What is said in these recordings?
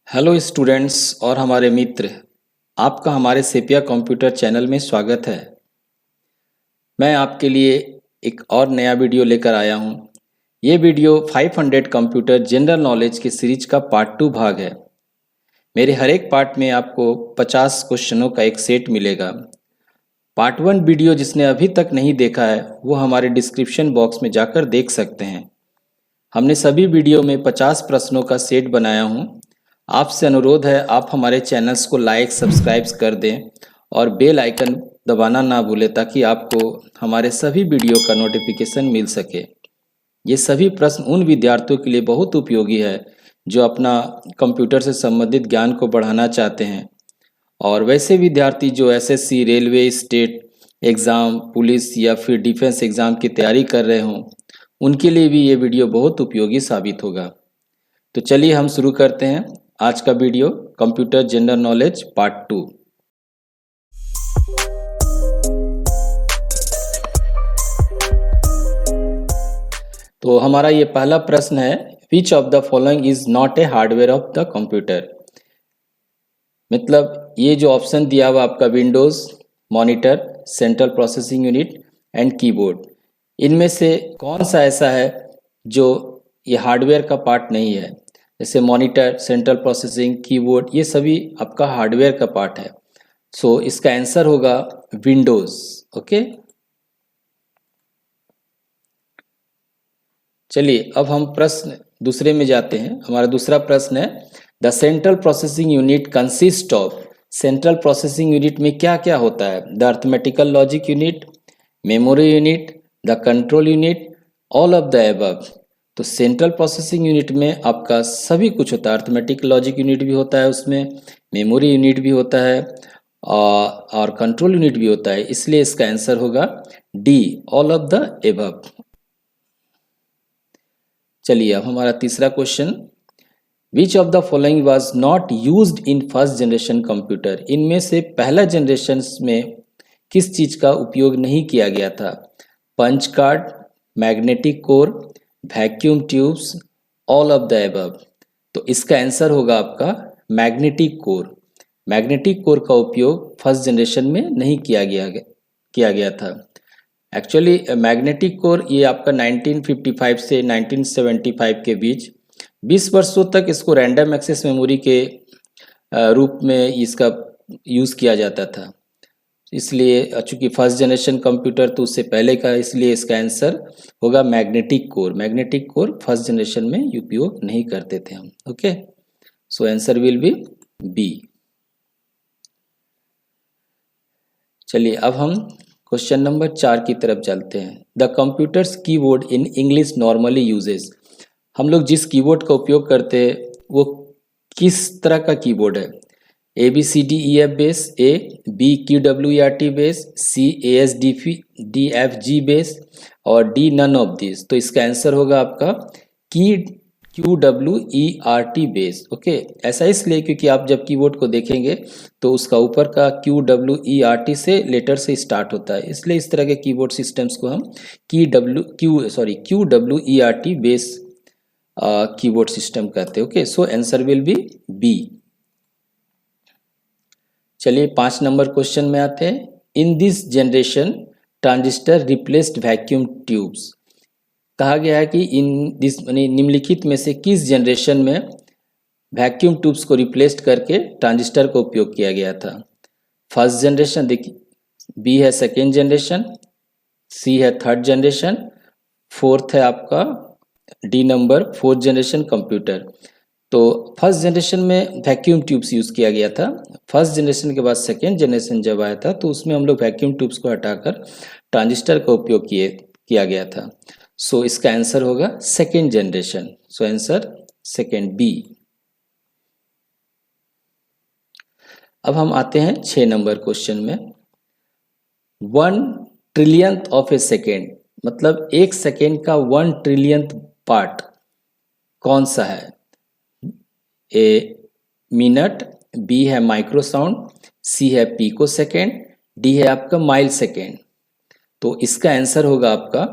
Hello students और हमारे मित्र, आपका हमारे सेपिया कंप्यूटर चैनल में स्वागत है। मैं आपके लिए एक और नया वीडियो लेकर आया हूं। ये वीडियो 500 कंप्यूटर जनरल नॉलेज की सीरीज का पार्ट 2 भाग है। मेरे हर एक पार्ट में आपको 50 क्वेश्चनों का एक सेट मिलेगा। पार्ट 1 वीडियो जिसने अभी तक नहीं देखा है वो हमारे डिस्क्रिप्शन बॉक्स में जाकर देख सकते हैं। हमने सभी वीडियो में 50 प्रश्नों का सेट बनाया हूँ। आपसे अनुरोध है आप हमारे चैनल्स को लाइक सब्सक्राइब कर दें और बेल आइकन दबाना ना भूलें ताकि आपको हमारे सभी वीडियो का नोटिफिकेशन मिल सके। ये सभी प्रश्न उन विद्यार्थियों के लिए बहुत उपयोगी है जो अपना कंप्यूटर से संबंधित ज्ञान को बढ़ाना चाहते हैं, और वैसे विद्यार्थी जो SSC, railway, state exam, police या फिर डिफेंस एग्ज़ाम की तैयारी कर रहे हों, उनके लिए भी ये वीडियो बहुत उपयोगी साबित होगा। तो चलिए हम शुरू करते हैं आज का video, computer general knowledge part 2। तो हमारा ये पहला प्रश्न है, which of the following is not a hardware of the computer. मतलब ये जो ऑप्शन दिया हुआ आपका Windows, monitor, central processing unit and keyboard, इनमें से कौन सा ऐसा है जो ये हार्डवेयर का पार्ट नहीं है। जैसे मॉनिटर, सेंट्रल प्रोसेसिंग, कीबोर्ड, ये सभी आपका हार्डवेयर का पार्ट है। सो इसका आंसर होगा विंडोज़। ओके, चलिए अब हम प्रश्न दूसरे में जाते हैं। हमारा दूसरा प्रश्न है, the central processing unit consist of. Central processing unit में क्या क्या होता है? The arithmetical logic unit, memory unit, the control unit, all of the above. तो सेंट्रल प्रोसेसिंग यूनिट में आपका सभी कुछ होता है। अर्थमेटिक लॉजिक यूनिट भी होता है, उसमें मेमोरी यूनिट भी होता है और कंट्रोल यूनिट भी होता है। इसलिए इसका आंसर होगा D, all of the above. चलिए अब हमारा तीसरा question, which of the following was not used in first generation computer. इनमें से पहला जनरेशन में किस चीज का उपयोग नहीं किया गया था? Punch card, magnetic core, vacuum tubes, all of the above. तो इसका आंसर होगा आपका मैग्नेटिक कोर। मैग्नेटिक कोर का उपयोग फर्स्ट जनरेशन में नहीं किया गया था। एक्चुअली मैग्नेटिक कोर ये आपका 1955 से 1975 के बीच 20 वर्षों तक इसको रैंडम एक्सेस मेमोरी के रूप में इसका यूज़ किया जाता था। इसलिए चूंकि फर्स्ट जनरेशन कंप्यूटर तो उससे पहले का, इसलिए इसका आंसर होगा magnetic core. Magnetic core first generation में उपयोग नहीं करते थे हम। Okay, so answer will be B. चलिए अब हम क्वेश्चन नंबर 4 की तरफ चलते हैं। The computers keyboard in English normally uses. हम लोग जिस कीबोर्ड का उपयोग करते हैं वो किस तरह का कीबोर्ड है? A B C D E F base, A B Q W E R T base, C A S D F G base और डी नन ऑफ दिस। तो इसका आंसर होगा आपका की Q W E R T base. Okay, ऐसा इसलिए क्योंकि आप जब कीबोर्ड को देखेंगे तो उसका ऊपर का Q W E R T से लेटर से स्टार्ट होता है, इसलिए इस तरह के कीबोर्ड सिस्टम्स को हम Q W E R T base keyboard system कहते हैं। Okay, so answer will be B. चलिए 5 नंबर क्वेश्चन में आते हैं। In this generation transistor replaced vacuum tubes. कहा गया है कि इन दिस निम्नलिखित में से किस जनरेशन में वैक्यूम ट्यूब्स को रिप्लेस करके ट्रांजिस्टर का उपयोग किया गया था? फर्स्ट जनरेशन, देखिए, बी है सेकेंड जनरेशन, सी है थर्ड जनरेशन, फोर्थ है आपका D number fourth generation computer. तो फर्स्ट जनरेशन में वैक्यूम ट्यूब्स यूज़ किया गया था। फर्स्ट जनरेशन के बाद सेकेंड जनरेशन जब आया था तो उसमें हम लोग वैक्यूम ट्यूब्स को हटाकर ट्रांजिस्टर का उपयोग किया गया था। सो इसका आंसर होगा second generation. So answer second, B. अब हम आते हैं 6 नंबर क्वेश्चन में। 1 ट्रिलियंथ ऑफ ए सेकेंड, मतलब एक सेकेंड का 1 ट्रिलियंथ पार्ट कौन सा है? ए मिनट, बी है माइक्रोसाउंड, सी है पीको सेकेंड, डी है आपका माइल सेकेंड। तो इसका आंसर होगा आपका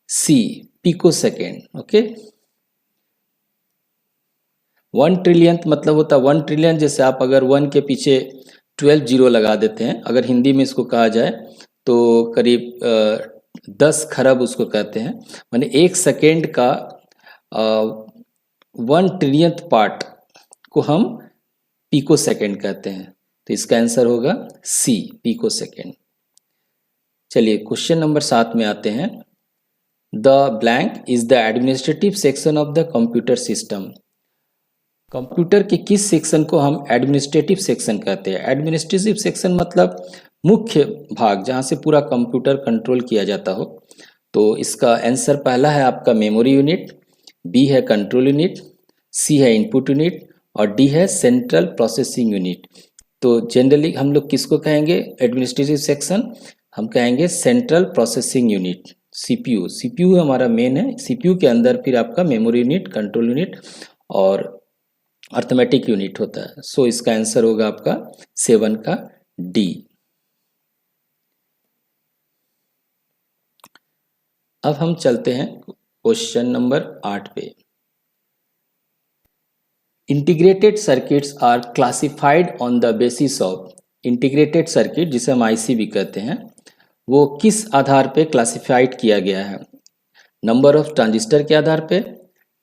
सी, पिको सेकेंड। ओके, 1 ट्रिलियंथ मतलब होता है 1 ट्रिलियन, जैसे आप अगर 1 के पीछे 12 जीरो लगा देते हैं, अगर हिंदी में इसको कहा जाए तो करीब 10 खरब उसको कहते हैं। माने 1 सेकेंड का 1 ट्रिलियंथ पार्ट को हम पिको सेकेंड कहते हैं। तो इसका आंसर होगा सी, पिको सेकेंड। चलिए क्वेश्चन नंबर 7 में आते हैं। The blank is the administrative section of the computer system. Computer के किस सेक्शन को हम एडमिनिस्ट्रेटिव सेक्शन कहते हैं? एडमिनिस्ट्रेटिव सेक्शन मतलब मुख्य भाग, जहाँ से पूरा कंप्यूटर कंट्रोल किया जाता हो। तो इसका आंसर पहला है आपका मेमोरी यूनिट, बी है कंट्रोल यूनिट, सी है इनपुट यूनिट और डी है सेंट्रल प्रोसेसिंग यूनिट। तो जनरली हम लोग किसको कहेंगे एडमिनिस्ट्रेटिव सेक्शन? हम कहेंगे central processing unit, CPU. CPU हमारा मेन है, सीपीयू के अंदर फिर आपका मेमोरी यूनिट, कंट्रोल यूनिट और अर्थमेटिक यूनिट होता है। सो इसका आंसर होगा आपका 7 का डी। अब हम चलते हैं क्वेश्चन नंबर 8 पे। Integrated circuits are classified on the basis of. Integrated circuit जिसे हम आईसी भी कहते हैं, वो किस आधार पे क्लासिफाइड किया गया है? नंबर ऑफ ट्रांजिस्टर के आधार पे,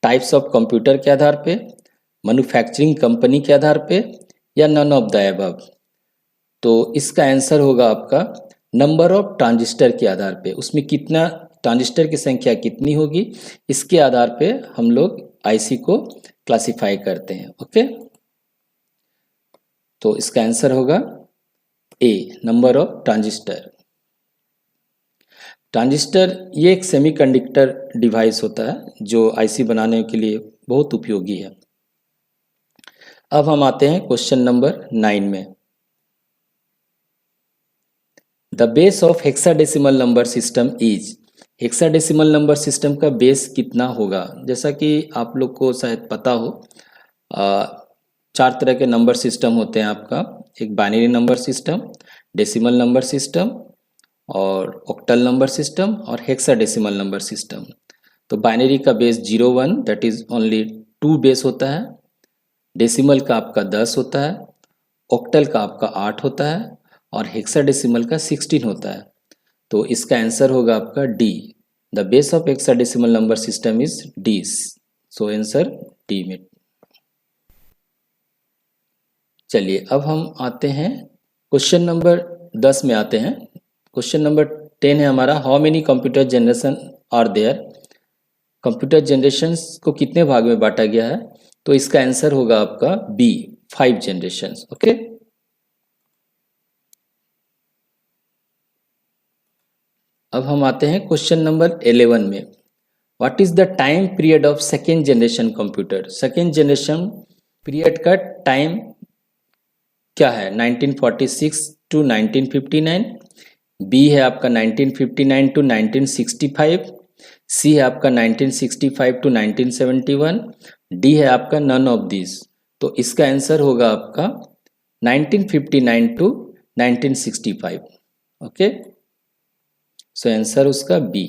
टाइप्स ऑफ कंप्यूटर के आधार पे, मैन्युफैक्चरिंग कंपनी के आधार पे या नन ऑफ द अबव। तो इसका आंसर होगा आपका नंबर ऑफ ट्रांजिस्टर के आधार पे। उसमें कितना ट्रांजिस्टर की संख्या कितनी होगी, इसके आधार पे हम लोग आईसी को क्लासिफाई करते हैं। ओके, तो इसका आंसर होगा ए, नंबर ऑफ ट्रांजिस्टर। ट्रांजिस्टर ये एक सेमीकंडक्टर डिवाइस होता है जो आईसी बनाने के लिए बहुत उपयोगी है। अब हम आते हैं क्वेश्चन नंबर 9 में। The base of hexadecimal number system is. Hexadecimal number system का बेस कितना होगा? जैसा कि आप लोग को शायद पता हो, 4 तरह के नंबर सिस्टम होते हैं आपका। एक binary number system, decimal number system और ऑक्टल नंबर सिस्टम और हेक्साडेसिमल नंबर सिस्टम। तो बाइनरी का base 0 1 that is only 2 base होता है, डेसिमल का आपका 10 होता है, ऑक्टल का आपका 8 होता है और हेक्साडेसिमल का 16 होता है। तो इसका आंसर होगा आपका D, the base of hexadecimal number system is D. So answer D में। चलिए अब हम आते हैं क्वेश्चन नंबर 10 में आते हैं। क्वेश्चन नंबर 10 है हमारा, how many computer generation are there. Computer generations को कितने भाग में बांटा गया है? तो इसका आंसर होगा आपका बी, 5 जनरेशन्स। ओके, अब हम आते हैं क्वेश्चन नंबर 11 में। What is the time period of second generation computer. Second generation period का टाइम क्या है? 1946 टू 1959, बी है आपका 1959 टू 1965, सी है आपका 1965 टू 1971, डी है आपका नन ऑफ दिस। तो इसका आंसर होगा आपका 1959 टू 1965। ओके, सो आंसर उसका बी।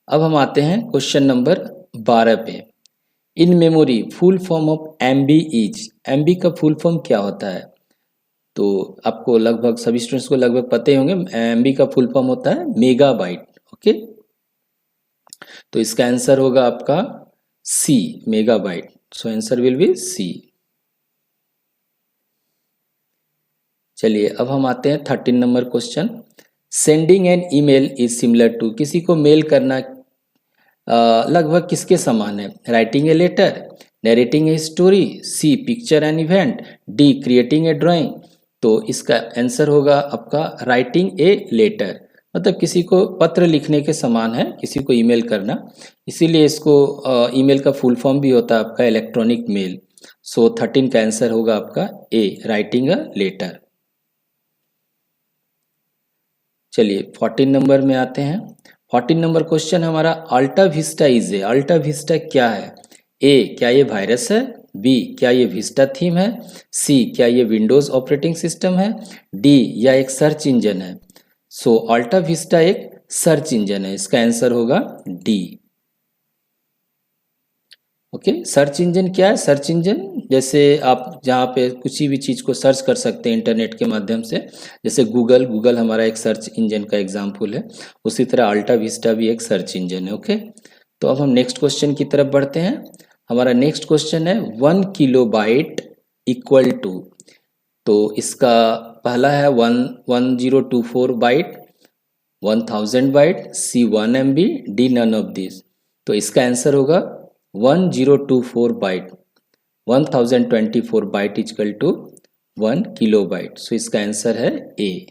अब हम आते हैं क्वेश्चन नंबर 12 पे। In memory full form of MB is. MB का फुल फॉर्म क्या होता है? तो आपको लगभग सभी स्टूडेंट्स को लगभग पते होंगे, एमबी का फुल फॉर्म होता है मेगाबाइट। ओके, तो इसका आंसर होगा आपका C, megabyte. So answer will be C. चलिए अब हम आते हैं 13 number question. Sending an email is similar to. किसी को मेल करना लगभग किसके समान है? Writing a letter, narrating a story, C picture an event, D creating a drawing. तो इसका आंसर होगा आपका राइटिंग ए लेटर, मतलब किसी को पत्र लिखने के समान है किसी को ईमेल करना, इसीलिए इसको ईमेल का फुल फॉर्म भी होता है आपका इलेक्ट्रॉनिक मेल। सो 13 का आंसर होगा आपका ए, राइटिंग अ लेटर। चलिए 14 नंबर में आते हैं। 14 नंबर क्वेश्चन हमारा, अल्टा विस्टा इज ए। अल्टा विस्टा क्या है? ए, क्या ये वायरस है, बी, क्या ये विस्टा थीम है, सी, क्या ये विंडोज ऑपरेटिंग सिस्टम है, डी, या एक सर्च इंजन है। सो अल्टा विस्टा एक सर्च इंजन है, इसका आंसर होगा डी। ओके, सर्च इंजन क्या है? सर्च इंजन जैसे आप जहाँ पे किसी भी चीज़ को सर्च कर सकते हैं इंटरनेट के माध्यम से, जैसे गूगल, गूगल हमारा एक सर्च इंजन का एग्जाम्पल है, उसी तरह अल्टा विस्टा भी एक सर्च इंजन है। ओके, तो अब हम नेक्स्ट क्वेश्चन की तरफ बढ़ते हैं। हमारा नेक्स्ट क्वेश्चन है 1 किलोबाइट इक्वल टू, तो इसका पहला है 1024 byte, 1000 byte, C 1 MB, D none of this. तो इसका आंसर होगा 1024 byte, 1024 byte equal to 1 kilobyte. So इसका आंसर है ए।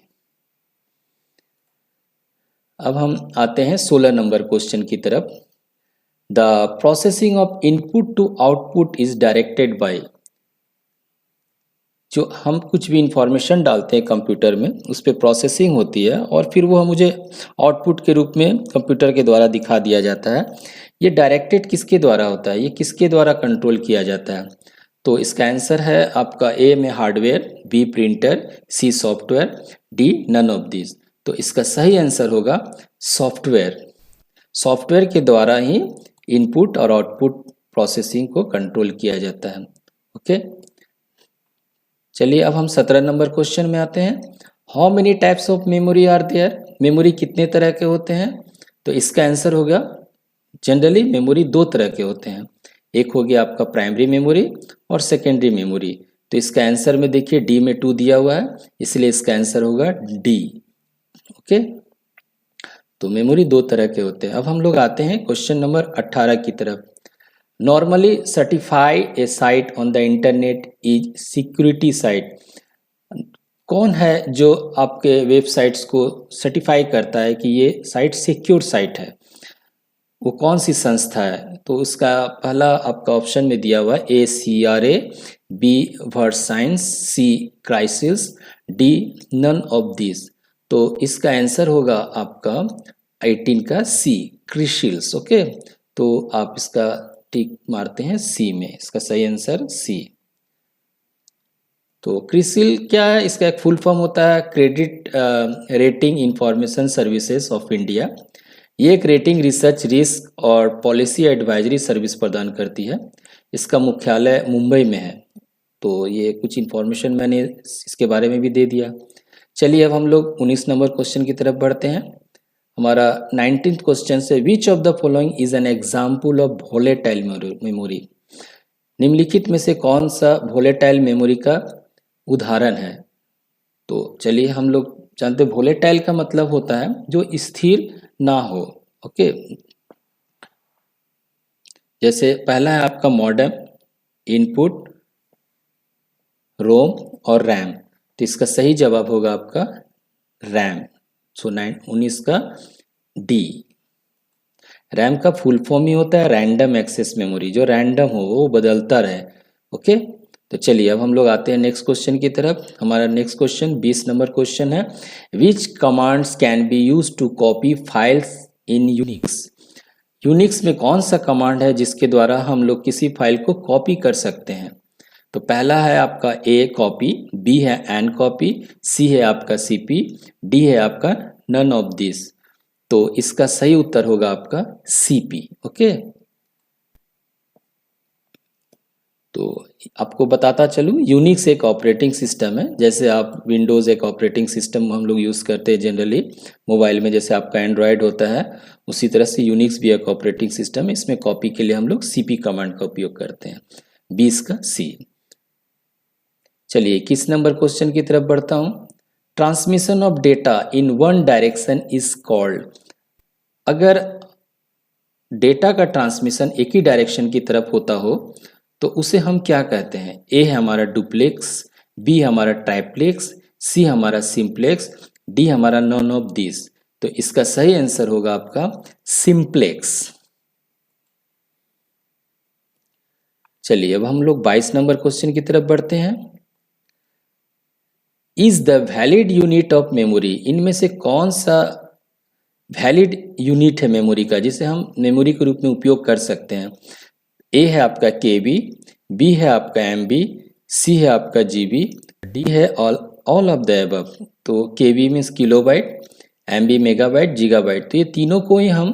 अब हम आते हैं 16 नंबर क्वेश्चन की तरफ। The processing of input to output is directed by, जो हम कुछ भी इंफॉर्मेशन डालते हैं कंप्यूटर में, उस पर प्रोसेसिंग होती है और फिर वो मुझे आउटपुट के रूप में कंप्यूटर के द्वारा दिखा दिया जाता है। ये डायरेक्टेड किसके द्वारा होता है, ये किसके द्वारा कंट्रोल किया जाता है? तो इसका आंसर है आपका ए में hardware, B printer, C software, D none of this. तो इसका सही आंसर होगा सॉफ्टवेयर। सॉफ्टवेयर के द्वारा ही इनपुट और आउटपुट प्रोसेसिंग को कंट्रोल किया जाता है। ओके, चलिए अब हम 17 नंबर क्वेश्चन में आते हैं। How many types of memory are there? Memory कितने तरह के होते हैं? तो इसका आंसर होगा जनरली मेमोरी दो तरह के होते हैं। एक हो गया आपका प्राइमरी मेमोरी और सेकेंडरी मेमोरी। तो इसका आंसर में देखिए डी में 2 दिया हुआ है, इसलिए इसका आंसर होगा डी। ओके, तो मेमोरी दो तरह के होते हैं। अब हम लोग आते हैं क्वेश्चन नंबर 18 की तरफ। Normally certify A site on the internet is security site. कौन है जो आपके वेबसाइट्स को सर्टिफाई करता है कि ये साइट सिक्योर साइट है? वो कौन सी संस्था है? तो उसका पहला आपका ऑप्शन में दिया हुआ है ACRA, B versines, C crisis, D none of this. तो इसका आंसर होगा आपका 18 का सी क्रिशिल्स। ओके, तो आप इसका टिक मारते हैं सी में, इसका सही आंसर सी। तो क्रिसिल क्या है? इसका एक फुल फॉर्म होता है credit rating information services of India. ये एक रेटिंग, रिसर्च, रिस्क और पॉलिसी एडवाइजरी सर्विस प्रदान करती है। इसका मुख्यालय मुंबई में है। तो ये कुछ इन्फॉर्मेशन मैंने इसके बारे में भी दे दिया। चलिए अब हम लोग 19 नंबर क्वेश्चन की तरफ बढ़ते हैं। हमारा 19th क्वेश्चन से विच of the following is an example of volatile memory? निम्नलिखित में से कौन सा वोलेटाइल मेमोरी का उदाहरण है? तो चलिए हम लोग जानते हैं वोलेटाइल का मतलब होता है जो स्थिर ना हो। ओके, जैसे पहला है आपका मॉडेम, इनपुट, रोम और रैम। तो इसका सही जवाब होगा आपका रैम। सो 19 का डी। रैम का फुल फॉर्म ही होता है रैंडम एक्सेस मेमोरी, जो रैंडम हो वो बदलता रहे। ओके, तो चलिए अब हम लोग आते हैं नेक्स्ट क्वेश्चन की तरफ। हमारा नेक्स्ट क्वेश्चन 20 नंबर क्वेश्चन है। Which commands can be use to copy files in Unix? Unix में कौन सा कमांड है जिसके द्वारा हम लोग किसी फाइल को कॉपी कर सकते हैं? तो पहला है आपका ए कॉपी, बी है एन कॉपी, सी है आपका सीपी, डी है आपका नन ऑफ दिस। तो इसका सही उत्तर होगा आपका सीपी। ओके, तो आपको बताता चलूँ, यूनिक्स एक ऑपरेटिंग सिस्टम है। जैसे आप विंडोज़ एक ऑपरेटिंग सिस्टम हम लोग यूज़ करते हैं जनरली मोबाइल में, जैसे आपका एंड्रॉयड होता है, उसी तरह से यूनिक्स भी एक ऑपरेटिंग सिस्टम है। इसमें कॉपी के लिए हम लोग सीपी कमांड का उपयोग करते हैं। 20 का सी। चलिए 21 नंबर क्वेश्चन की तरफ बढ़ता हूँ। Transmission of data in one direction is called. अगर डेटा का ट्रांसमिशन एक ही डायरेक्शन की तरफ होता हो तो उसे हम क्या कहते हैं? ए है हमारा डुप्लेक्स, बी हमारा ट्राइप्लेक्स, सी हमारा सिंप्लेक्स, डी हमारा नॉन ऑफ दिस। तो इसका सही आंसर होगा आपका सिंप्लेक्स। चलिए अब हम लोग 22 नंबर क्वेश्चन की तरफ बढ़ते हैं। Is the valid unit of memory? इनमें से कौन सा वैलिड यूनिट है मेमोरी का जिसे हम मेमोरी के रूप में उपयोग कर सकते हैं? ए है आपका केबी, बी है आपका एमबी, सी है आपका जीबी, डी है ऑल ऑफ द अबव। तो KB means kilobyte, MB megabyte, gigabyte. तो ये तीनों को ही हम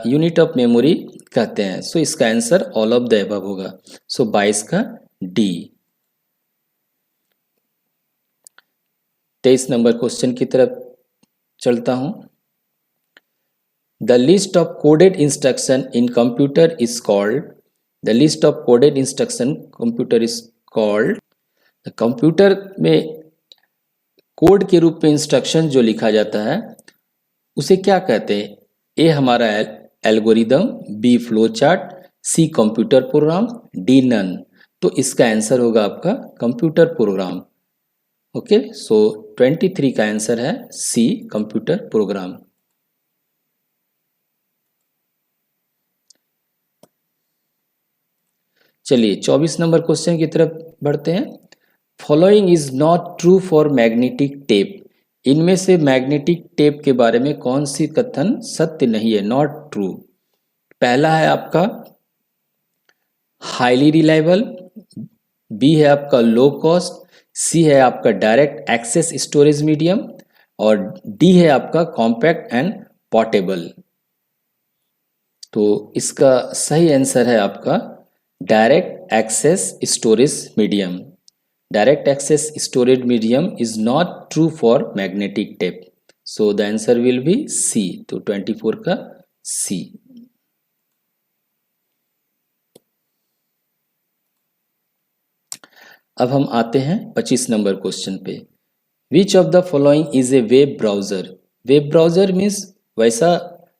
यूनिट ऑफ मेमोरी कहते हैं। सो इसका answer all of the above होगा। सो 22 का डी। 23 नंबर क्वेश्चन की तरफ चलता हूं। The list of coded instruction in computer is called, the list of coded instruction computer is called, computer में कोड के रूप में इंस्ट्रक्शन जो लिखा जाता है उसे क्या कहते हैं? ए हमारा एल्गोरिदम, बी फ्लो चार्ट, सी कंप्यूटर प्रोग्राम, डी नन। तो इसका आंसर होगा आपका कंप्यूटर प्रोग्राम। ओके, सो 23 का आंसर है सी कंप्यूटर प्रोग्राम। चलिए 24 नंबर क्वेश्चन की तरफ बढ़ते हैं। Following is not true for magnetic tape, इनमें से मैग्नेटिक टेप के बारे में कौन सी कथन सत्य नहीं है, नॉट ट्रू? पहला है आपका हाईली रिलायबल, बी है आपका लो कॉस्ट, सी है आपका डायरेक्ट एक्सेस स्टोरेज मीडियम, और डी है आपका कॉम्पैक्ट एंड पोर्टेबल। तो इसका सही आंसर है आपका direct access storage medium. Direct access storage medium is not true for magnetic tape. So the answer will be C. तो 24 का C. अब हम आते हैं 25 नंबर क्वेश्चन पे। Which of the following is a web browser? Web browser means वैसा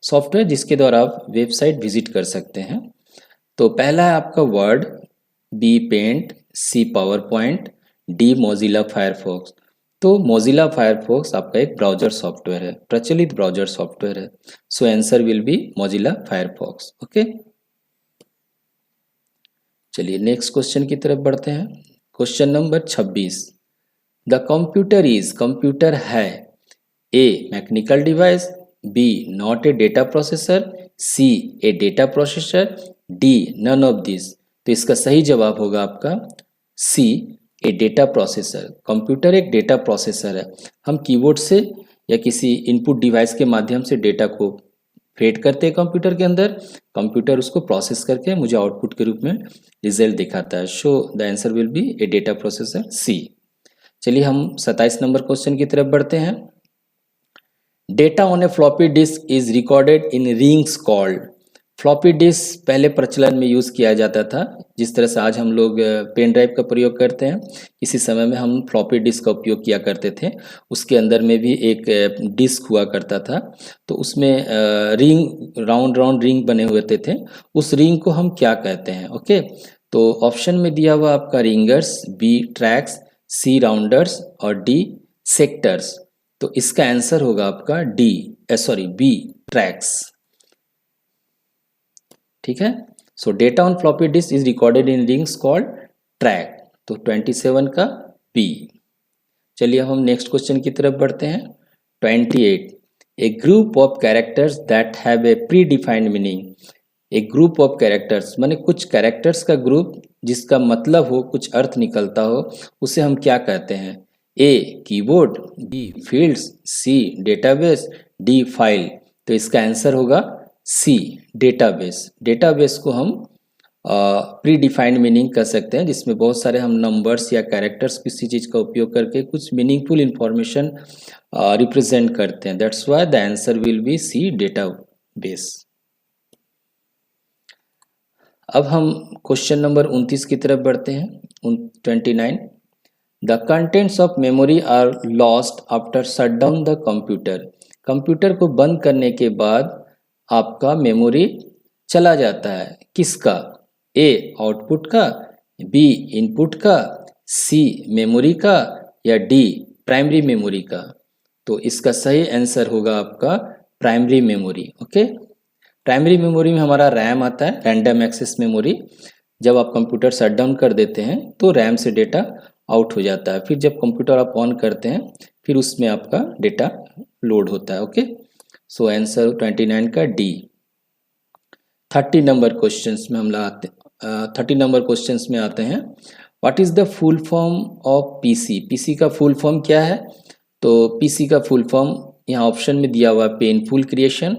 software जिसके द्वारा आप वेबसाइट विजिट कर सकते हैं। तो पहला है आपका word, B paint, C PowerPoint, D Mozilla Firefox. तो मोजिला फायरफॉक्स आपका एक ब्राउजर सॉफ्टवेयर है, प्रचलित ब्राउजर सॉफ्टवेयर है। So answer will be Mozilla Firefox. Okay, चलिए नेक्स्ट क्वेश्चन की तरफ बढ़ते हैं। Question number 26। The computer is, computer है A mechanical device, B not a data processor, C a data processor, D none of this. तो इसका सही जवाब होगा आपका सी ए डेटा प्रोसेसर। कंप्यूटर एक डेटा प्रोसेसर है। हम कीबोर्ड से या किसी इनपुट डिवाइस के माध्यम से डेटा को फेड करते हैं कंप्यूटर के अंदर, कंप्यूटर उसको प्रोसेस करके मुझे आउटपुट के रूप में रिजल्ट दिखाता है। So the answer will be a data processor, C. चलिए हम 27 नंबर क्वेश्चन की तरफ बढ़ते हैं। Data on a floppy disk is recorded in rings called. Floppy disk पहले प्रचलन में यूज़ किया जाता था, जिस तरह से आज हम लोग पेन ड्राइव का प्रयोग करते हैं, इसी समय में हम फ्लॉपी डिस्क का उपयोग किया करते थे। उसके अंदर में भी एक डिस्क हुआ करता था, तो उसमें रिंग, राउंड राउंड रिंग बने हुए थे। उस रिंग को हम क्या कहते हैं? ओके, तो ऑप्शन में दिया हुआ आपका रिंगर्स, बी ट्रैक्स, सी राउंडर्स और डी सेक्टर्स। तो इसका आंसर होगा आपका बी ट्रैक्स। ठीक है, सो data on floppy disk is recorded in rings called track. तो 27 का बी। चलिए हम नेक्स्ट क्वेश्चन की तरफ बढ़ते हैं। 28। A group of characters that have a predefined meaning. एक ग्रुप ऑफ कैरेक्टर्स माने कुछ कैरेक्टर्स का ग्रुप जिसका मतलब हो, कुछ अर्थ निकलता हो, उसे हम क्या कहते हैं? A keyboard, B fields, C database, D file. तो इसका आंसर होगा सी डेटाबेस। डेटाबेस को हम प्री डिफाइंड मीनिंग कर सकते हैं, जिसमें बहुत सारे हम नंबर्स या कैरेक्टर्स किसी चीज़ का उपयोग करके कुछ मीनिंगफुल इंफॉर्मेशन रिप्रेजेंट करते हैं। That's why the answer will be C database. अब हम क्वेश्चन नंबर 29 की तरफ बढ़ते हैं। 29। The contents of memory are lost after shut down the computer. Computer को बंद करने के बाद आपका मेमोरी चला जाता है, किसका? ए आउटपुट का, बी इनपुट का, सी मेमोरी का, या डी प्राइमरी मेमोरी का। तो इसका सही आंसर होगा आपका primary memory. Okay, primary memory में हमारा रैम आता है, रैंडम एक्सेस मेमोरी। जब आप कंप्यूटर शट डाउन कर देते हैं तो रैम से डेटा आउट हो जाता है, फिर जब कंप्यूटर आप ऑन करते हैं फिर उसमें आपका डेटा लोड होता है। ओके, सो आंसर 29 का डी। 30 नंबर क्वेश्चंस में हम 30 नंबर क्वेश्चंस में आते हैं। What is the full form of PC? PC का फुल फॉर्म क्या है? तो पीसी का फुल फॉर्म यहाँ ऑप्शन में दिया हुआ painful creation,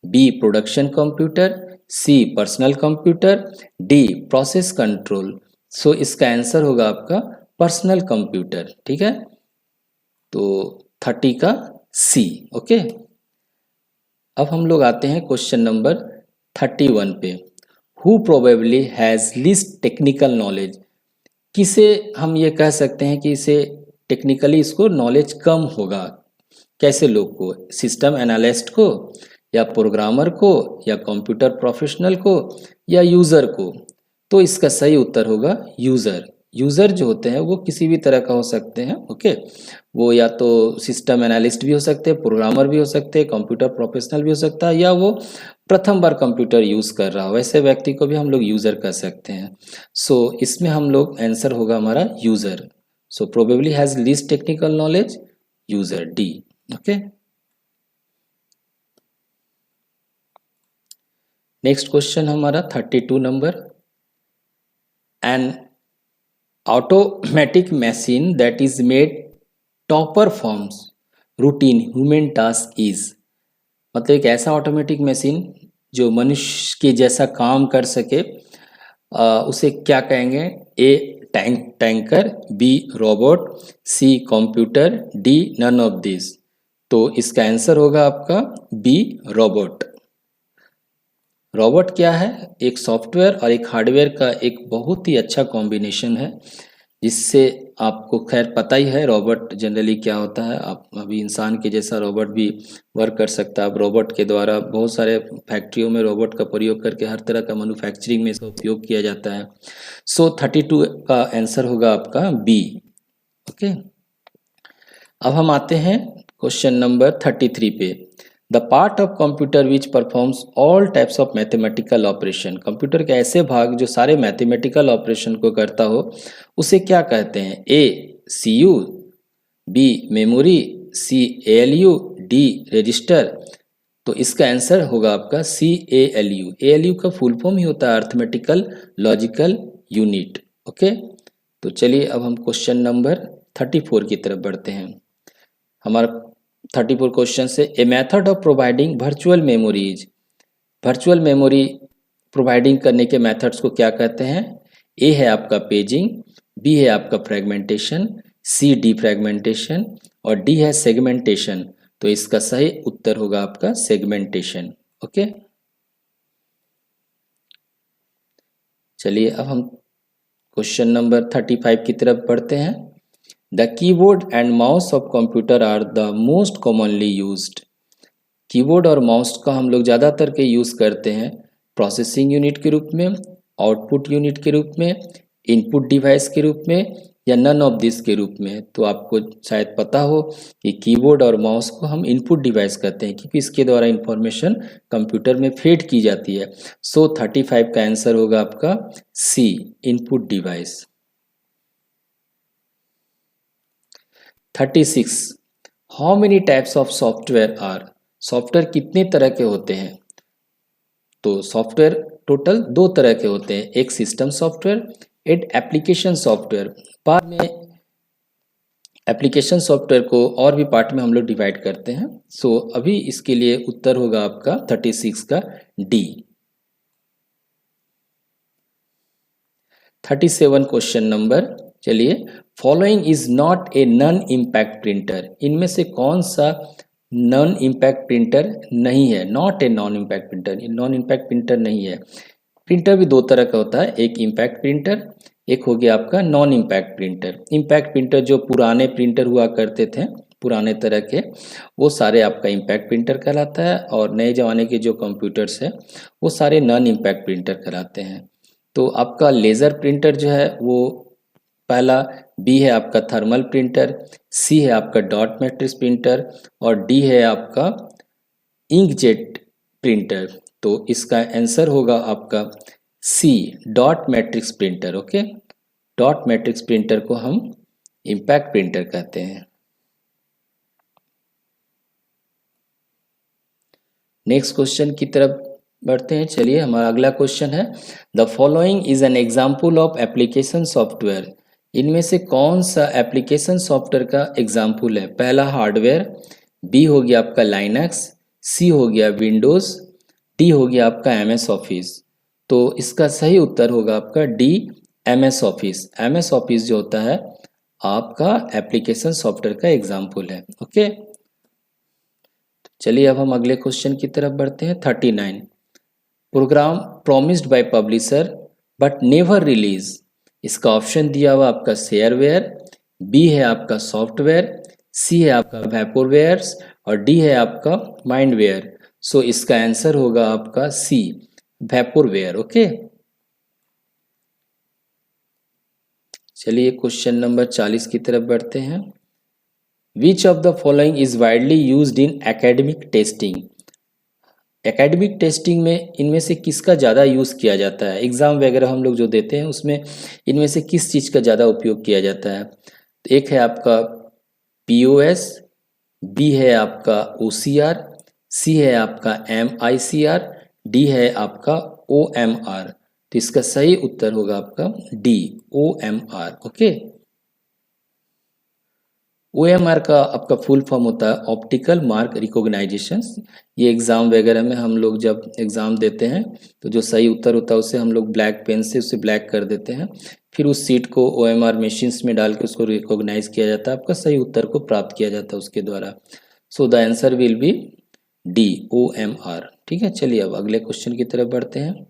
B production computer, C personal computer, D process control. So इसका आंसर होगा आपका पर्सनल कंप्यूटर। ठीक है, तो 30 का सी। ओके, अब हम लोग आते हैं क्वेश्चन नंबर 31 पे। Who probably has least technical knowledge, किसे हम ये कह सकते हैं कि इसे टेक्निकली इसको नॉलेज कम होगा। कैसे लोग को, सिस्टम एनालिस्ट को, या प्रोग्रामर को, या कंप्यूटर प्रोफेशनल को, या यूज़र को। तो इसका सही उत्तर होगा यूज़र। यूज़र जो होते हैं वो किसी भी तरह का हो सकते हैं। ओके, वो या तो सिस्टम एनालिस्ट भी हो सकते हैं, प्रोग्रामर भी हो सकते हैं, कंप्यूटर प्रोफेशनल भी हो सकता है, या वो प्रथम बार कंप्यूटर यूज़ कर रहा हो, वैसे व्यक्ति को भी हम लोग यूज़र कह सकते हैं। सो इसमें हम लोग आंसर होगा हमारा user. So probably has least technical knowledge, user, D. Okay, next question हमारा 32 number. N automatic machine that is made top performs routine human task is, मतलब एक ऐसा ऑटोमेटिक मशीन जो मनुष्य के जैसा काम कर सके, उसे क्या कहेंगे। A tanker, B robot, C computer, D none of this. तो इसका आंसर होगा आपका बी रोबोट। रोबोट क्या है, एक सॉफ्टवेयर और एक हार्डवेयर का एक बहुत ही अच्छा कॉम्बिनेशन है, जिससे आपको खैर पता ही है रोबोट जनरली क्या होता है। आप अभी इंसान के जैसा रोबोट भी वर्क कर सकता है। अब रोबोट के द्वारा बहुत सारे फैक्ट्रियों में रोबोट का प्रयोग करके हर तरह का मैन्युफैक्चरिंग में इसका उपयोग किया जाता है। सो 32 का आंसर होगा आपका बी। ओके, अब हम आते हैं क्वेश्चन नंबर 33 पे। The part of computer which performs all types of mathematical operation, computer के ऐसे भाग जो सारे मैथमेटिकल ऑपरेशन को करता हो, उसे क्या कहते हैं। ए सीयू, बी मेमोरी, सी एएलयू, डी रजिस्टर। तो इसका आंसर होगा आपका सी एएलयू। एएलयू का फुल फॉर्म ही होता है अर्थमेटिकल लॉजिकल यूनिट। ओके, तो चलिए अब हम क्वेश्चन नंबर 34 की तरफ बढ़ते हैं। हमारा 34 क्वेश्चन से, a method of providing virtual memories, virtual memory providing करने के मेथड्स को क्या कहते हैं। ए है आपका पेजिंग, बी है आपका फ्रेगमेंटेशन, सी डी फ्रेगमेंटेशन, और डी है सेगमेंटेशन। तो इसका सही उत्तर होगा आपका सेगमेंटेशन। ओके, चलिए अब हम क्वेश्चन नंबर 35 की तरफ बढ़ते हैं। The keyboard and mouse of computer are the most commonly used, keyboard और माउस का हम लोग ज़्यादातर के यूज़ करते हैं प्रोसेसिंग यूनिट के रूप में, आउटपुट यूनिट के रूप में, इनपुट डिवाइस के रूप में, या नन ऑफ दिस के रूप में। तो आपको शायद पता हो कि कीबोर्ड और माउस को हम इनपुट डिवाइस कहते हैं, क्योंकि इसके द्वारा इंफॉर्मेशन कंप्यूटर में फीड की जाती है। सो 35 का आंसर होगा आपका C input device. 36, how many types of software are, software कितने तरह के होते हैं। तो सॉफ्टवेयर टोटल 2 तरह के होते हैं, एक सिस्टम सॉफ्टवेयर, एक एप्लीकेशन सॉफ्टवेयर। बाद में एप्लीकेशन सॉफ्टवेयर को और भी पार्ट में हम लोग डिवाइड करते हैं। सो अभी इसके लिए उत्तर होगा आपका 36 का डी। 37 क्वेश्चन नंबर, चलिए, following is not a non impact printer, इनमें से कौन सा नॉन इम्पैक्ट प्रिंटर नहीं है। Not a non impact printer, non impact printer नहीं है। प्रिंटर भी 2 तरह का होता है, एक इम्पैक्ट प्रिंटर, एक हो गया आपका non impact printer. Impact printer जो पुराने प्रिंटर हुआ करते थे, पुराने तरह के, वो सारे आपका इम्पैक्ट प्रिंटर कहलाता है, और नए ज़माने के जो कंप्यूटर्स हैं वो सारे नॉन इम्पैक्ट प्रिंटर कहलाते हैं। तो आपका लेज़र प्रिंटर जो है वो पहला, बी है आपका थर्मल प्रिंटर, सी है आपका डॉट मैट्रिक्स प्रिंटर, और डी है आपका इंकजेट प्रिंटर। तो इसका आंसर होगा आपका C dot matrix printer. Okay, dot matrix printer को हम इम्पैक्ट प्रिंटर कहते हैं। नेक्स्ट क्वेश्चन की तरफ बढ़ते हैं। चलिए, हमारा अगला क्वेश्चन है, the following is an example of application software, इनमें से कौन सा एप्लीकेशन सॉफ्टवेयर का एग्जाम्पल है। पहला हार्डवेयर, बी हो गया आपका लाइनक्स, सी हो गया विंडोज़, डी हो गया आपका MS ऑफिस। तो इसका सही उत्तर होगा आपका D, MS office. MS office जो होता है आपका एप्लीकेशन सॉफ्टवेयर का एग्जाम्पल है। ओके, चलिए अब हम अगले क्वेश्चन की तरफ बढ़ते हैं। 39, program promised by publisher but never release. इसका ऑप्शन दिया हुआ आपका शेयरवेयर, बी है आपका सॉफ्टवेयर, सी है आपका वेपोरवेयर्स और डी है आपका माइंडवेयर। सो इसका आंसर होगा आपका सी, वेपोरवेयर। ओके, चलिए क्वेश्चन नंबर 40 की तरफ बढ़ते हैं। विच of the following is widely used in academic testing. Academic testing में इनमें से किसका ज़्यादा यूज़ किया जाता है? एग्ज़ाम वगैरह हम लोग जो देते हैं उसमें इनमें से किस चीज़ का ज़्यादा उपयोग किया जाता है? तो एक है आपका POS, बी है आपका OCR, सी है आपका MICR, डी है आपका OMR। तो इसका सही उत्तर होगा आपका डी, OMR। ओके, OMR का आपका फुल फॉर्म होता है ऑप्टिकल मार्क रिकॉग्नाइजेशन। ये एग्ज़ाम वगैरह में हम लोग जब एग्ज़ाम देते हैं तो जो सही उत्तर होता है उसे हम लोग ब्लैक पेन से उसे ब्लैक कर देते हैं, फिर उस सीट को OMR मशीन्स में डाल के उसको रिकॉग्नाइज किया जाता है, आपका सही उत्तर को प्राप्त किया जाता है उसके द्वारा। सो the answer will B D, OMR। ठीक है, चलिए अब अगले क्वेश्चन की तरफ बढ़ते हैं।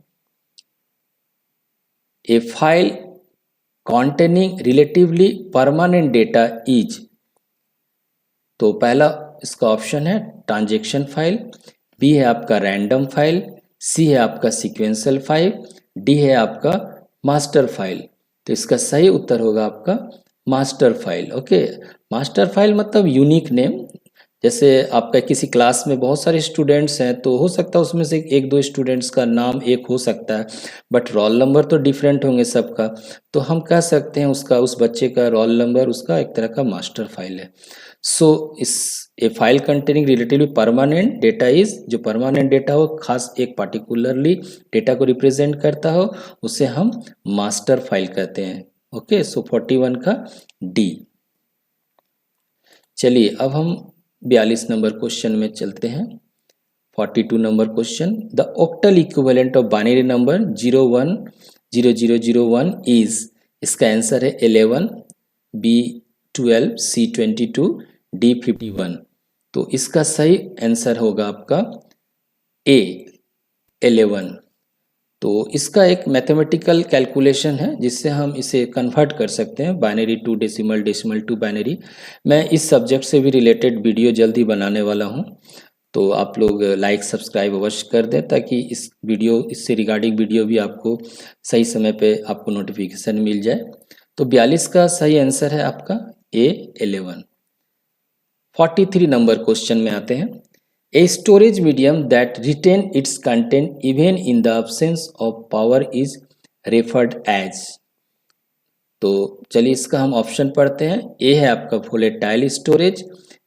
A file containing relatively permanent data is. तो पहला इसका ऑप्शन है ट्रांजैक्शन फाइल, बी है आपका रैंडम फाइल, सी है आपका सीक्वेंशियल फाइल, डी है आपका मास्टर फाइल। तो इसका सही उत्तर होगा आपका master file. Okay, master file मतलब यूनिक नेम। जैसे आपका किसी क्लास में बहुत सारे स्टूडेंट्स हैं तो हो सकता है उसमें से एक दो स्टूडेंट्स का नाम एक हो सकता है, बट रोल नंबर तो डिफरेंट होंगे सबका। तो हम कह सकते हैं उसका, उस बच्चे का रोल नंबर उसका एक तरह का मास्टर फाइल है। So is a file containing relatively permanent data is, जो परमानेंट डेटा हो, खास एक पार्टिकुलरली डेटा को रिप्रेजेंट करता हो, उसे हम मास्टर फाइल कहते हैं। ओके, सो 41 का डी। चलिए अब हम 42 नंबर क्वेश्चन में चलते हैं। 42 number question, the octal equivalent of binary number 010001 is. इसका आंसर है 11, बी 12, सी 22, डी 51। तो इसका सही आंसर होगा आपका ए 11। तो इसका एक मैथमेटिकल कैलकुलेशन है जिससे हम इसे कन्वर्ट कर सकते हैं binary to decimal, decimal to binary. मैं इस सब्जेक्ट से भी रिलेटेड वीडियो जल्दी बनाने वाला हूं, तो आप लोग लाइक सब्सक्राइब अवश्य कर दें ताकि इस वीडियो, इससे रिगार्डिंग वीडियो भी आपको सही समय पे आपको नोटिफिकेशन मिल जाए। तो 42 का सही आंसर है आपका ए 11। 43 नंबर क्वेश्चन में आते हैं। A storage medium that retain its content even in the absence of power is referred as. तो चलिए इसका हम ऑप्शन पढ़ते हैं। ए है आपका वोलेटाइल स्टोरेज,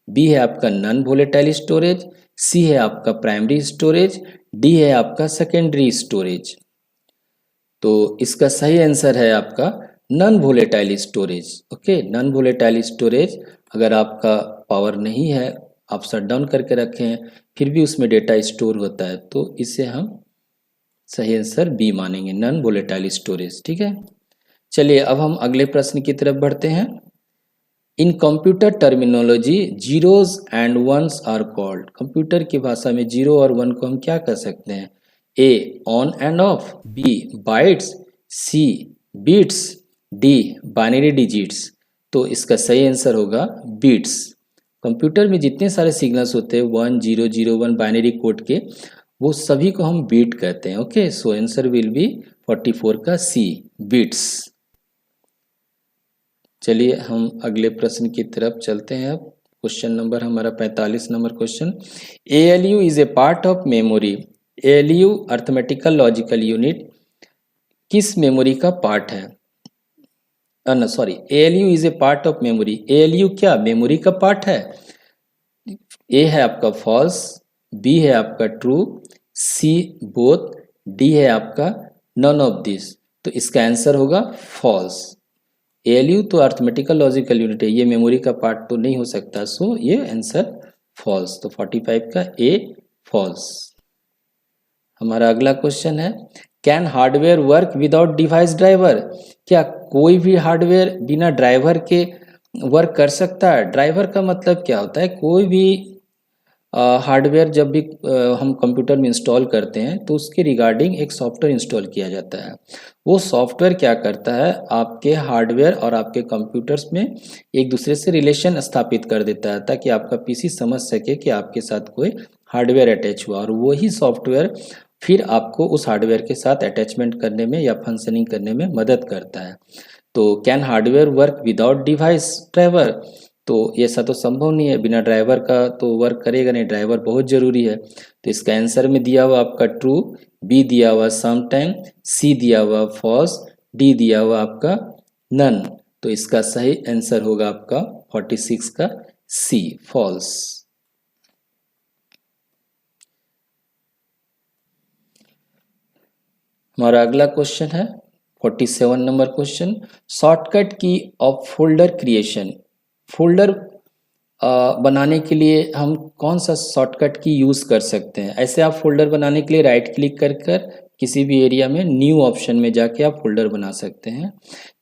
बी है आपका नॉन वोलेटाइल स्टोरेज, सी है आपका प्राइमरी स्टोरेज, डी है आपका सेकेंडरी स्टोरेज। तो इसका सही आंसर है आपका non volatile storage. Okay, non volatile storage अगर आपका पावर नहीं है, आप शट डाउन करके रखे हैं, फिर भी उसमें डेटा स्टोर होता है, तो इसे हम सही आंसर बी मानेंगे, नॉन वोलेटाइल स्टोरेज। ठीक है, चलिए अब हम अगले प्रश्न की तरफ बढ़ते हैं। In computer terminology zeros and ones are called. Computer की भाषा में जीरो और वन को हम क्या कह सकते हैं? A on and off, B bytes, C bits, D binary digits. तो इसका सही आंसर होगा बीट्स। कंप्यूटर में जितने सारे सिग्नल्स होते हैं 1 0 0 1 बाइनरी कोड के, वो सभी को हम बीट कहते हैं। Okay, so answer will B 44 का सी, बीट्स। चलिए हम अगले प्रश्न की तरफ चलते हैं। अब क्वेश्चन नंबर हमारा 45 number question. ALU is a part of memory. ALU arithmetical logical unit किस मेमोरी का पार्ट है? Sorry, ALU is a part of memory. ALU क्या मेमोरी का पार्ट है? ए है आपका फॉल्स, बी है आपका ट्रू, सी बोथ, डी है आपका नन ऑफ दिस। तो इसका आंसर होगा फॉल्स। ALU तो अर्थमेटिकल लॉजिकल यूनिट है, ये मेमोरी का पार्ट तो नहीं हो सकता, सो ये आंसर फॉल्स। तो 45 का ए फॉल्स। हमारा अगला क्वेश्चन है, can hardware work without device driver? क्या कोई भी हार्डवेयर बिना ड्राइवर के वर्क कर सकता है? ड्राइवर का मतलब क्या होता है? कोई भी हार्डवेयर जब भी हम कंप्यूटर में इंस्टॉल करते हैं तो उसके रिगार्डिंग एक सॉफ्टवेयर इंस्टॉल किया जाता है। वो सॉफ्टवेयर क्या करता है, आपके हार्डवेयर और आपके कंप्यूटर्स में एक दूसरे से रिलेशन स्थापित कर देता है, ताकि आपका पीसी समझ सके कि आपके साथ कोई हार्डवेयर अटैच हुआ, और वही सॉफ्टवेयर फिर आपको उस हार्डवेयर के साथ अटैचमेंट करने में या फंक्शनिंग करने में मदद करता है। तो can hardware work without device driver? तो ऐसा तो संभव नहीं है, बिना ड्राइवर का तो वर्क करेगा नहीं, ड्राइवर बहुत ज़रूरी है। तो इसका आंसर में दिया हुआ आपका ट्रू, बी दिया हुआ समटाइम, सी दिया हुआ फॉल्स, डी दिया हुआ आपका नन। तो इसका सही आंसर होगा आपका 46 का सी, फॉल्स। हमारा अगला क्वेश्चन है 47 नंबर क्वेश्चन, शॉर्टकट की ऑफ फोल्डर क्रिएशन। फोल्डर बनाने के लिए हम कौन सा शॉर्टकट की यूज़ कर सकते हैं? ऐसे आप फोल्डर बनाने के लिए राइट क्लिक कर कर किसी भी एरिया में न्यू ऑप्शन में जाके आप फोल्डर बना सकते हैं,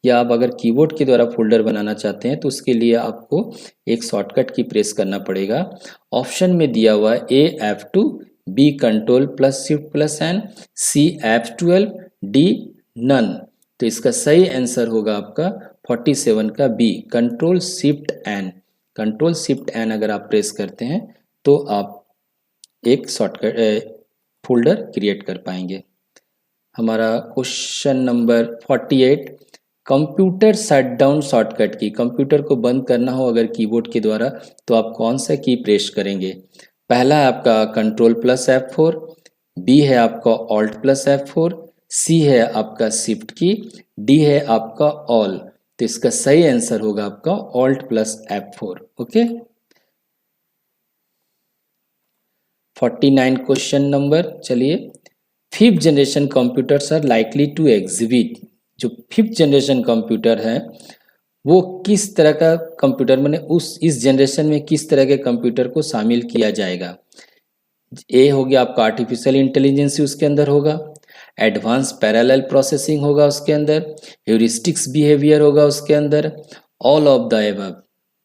या आप अगर कीबोर्ड के द्वारा फोल्डर बनाना चाहते हैं तो उसके लिए आपको एक शॉर्टकट की प्रेस करना पड़ेगा। ऑप्शन में दिया हुआ है A F2, B control plus shift plus N, C F12, D none. तो इसका सही आंसर होगा आपका 47 का B, control shift N. Control shift N अगर आप प्रेस करते हैं तो आप एक शॉर्टकट फोल्डर क्रिएट कर पाएंगे। हमारा question number 48, computer shutdown shortcut की। कंप्यूटर को बंद करना हो अगर कीबोर्ड के द्वारा तो आप कौन सा की प्रेस करेंगे? पहला है आपका कंट्रोल प्लस F4, बी है आपका ऑल्ट प्लस F4, सी है आपका शिफ्ट की, डी है आपका ऑल। तो इसका सही आंसर होगा आपका alt plus F4। Okay. 49 question number, चलिए, fifth generation computers are likely to exhibit. जो फिफ्थ जनरेशन कंप्यूटर है वो किस तरह का कंप्यूटर, मैंने इस जनरेशन में किस तरह के कंप्यूटर को शामिल किया जाएगा? ए हो गया आपका आर्टिफिशियल इंटेलिजेंस उसके अंदर होगा, एडवांस पैरेलल प्रोसेसिंग होगा उसके अंदर, ह्यूरिस्टिक्स बिहेवियर होगा उसके अंदर, ऑल ऑफ द एबव।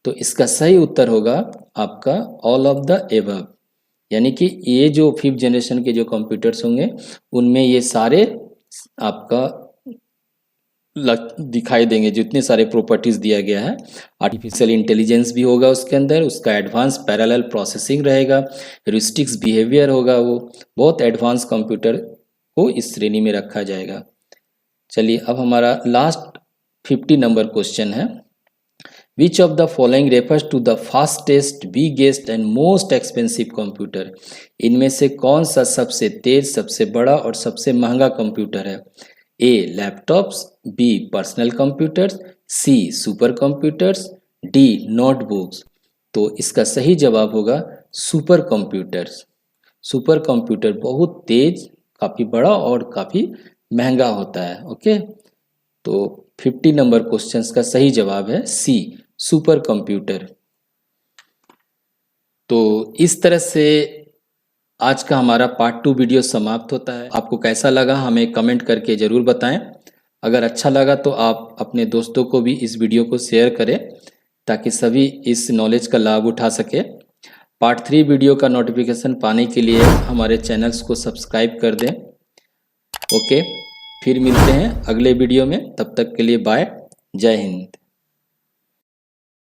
तो इसका सही उत्तर होगा आपका ऑल ऑफ द एबव, यानी कि ये जो फिफ्थ जनरेशन के जो कंप्यूटर्स होंगे उनमें ये सारे आपका दिखाई देंगे, जितने सारे प्रॉपर्टीज दिया गया है। आर्टिफिशियल इंटेलिजेंस भी होगा उसके अंदर, उसका एडवांस पैरेलल प्रोसेसिंग रहेगा, ह्यूरिस्टिक्स बिहेवियर होगा, वो बहुत एडवांस कंप्यूटर को इस श्रेणी में रखा जाएगा। चलिए अब हमारा लास्ट 50 नंबर क्वेश्चन है, which of the following refers to the fastest, biggest and most expensive computer? इनमें से कौन सा सबसे तेज, सबसे बड़ा और सबसे महंगा कंप्यूटर है? ए laptops, be personal computers, C super computers, D notebooks. तो इसका सही जवाब होगा सुपर कंप्यूटर्स। सुपर कंप्यूटर बहुत तेज, काफ़ी बड़ा और काफ़ी महंगा होता है। ओके, तो 50 नंबर क्वेश्चंस का सही जवाब है सी, सुपर कंप्यूटर। तो इस तरह से आज का हमारा पार्ट 2 वीडियो समाप्त होता है। आपको कैसा लगा हमें कमेंट करके ज़रूर बताएं। अगर अच्छा लगा तो आप अपने दोस्तों को भी इस वीडियो को शेयर करें ताकि सभी इस नॉलेज का लाभ उठा सके। पार्ट 3 वीडियो का नोटिफिकेशन पाने के लिए हमारे चैनल्स को सब्सक्राइब कर दें। ओके, फिर मिलते हैं अगले वीडियो में, तब तक के लिए बाय, जय हिंद।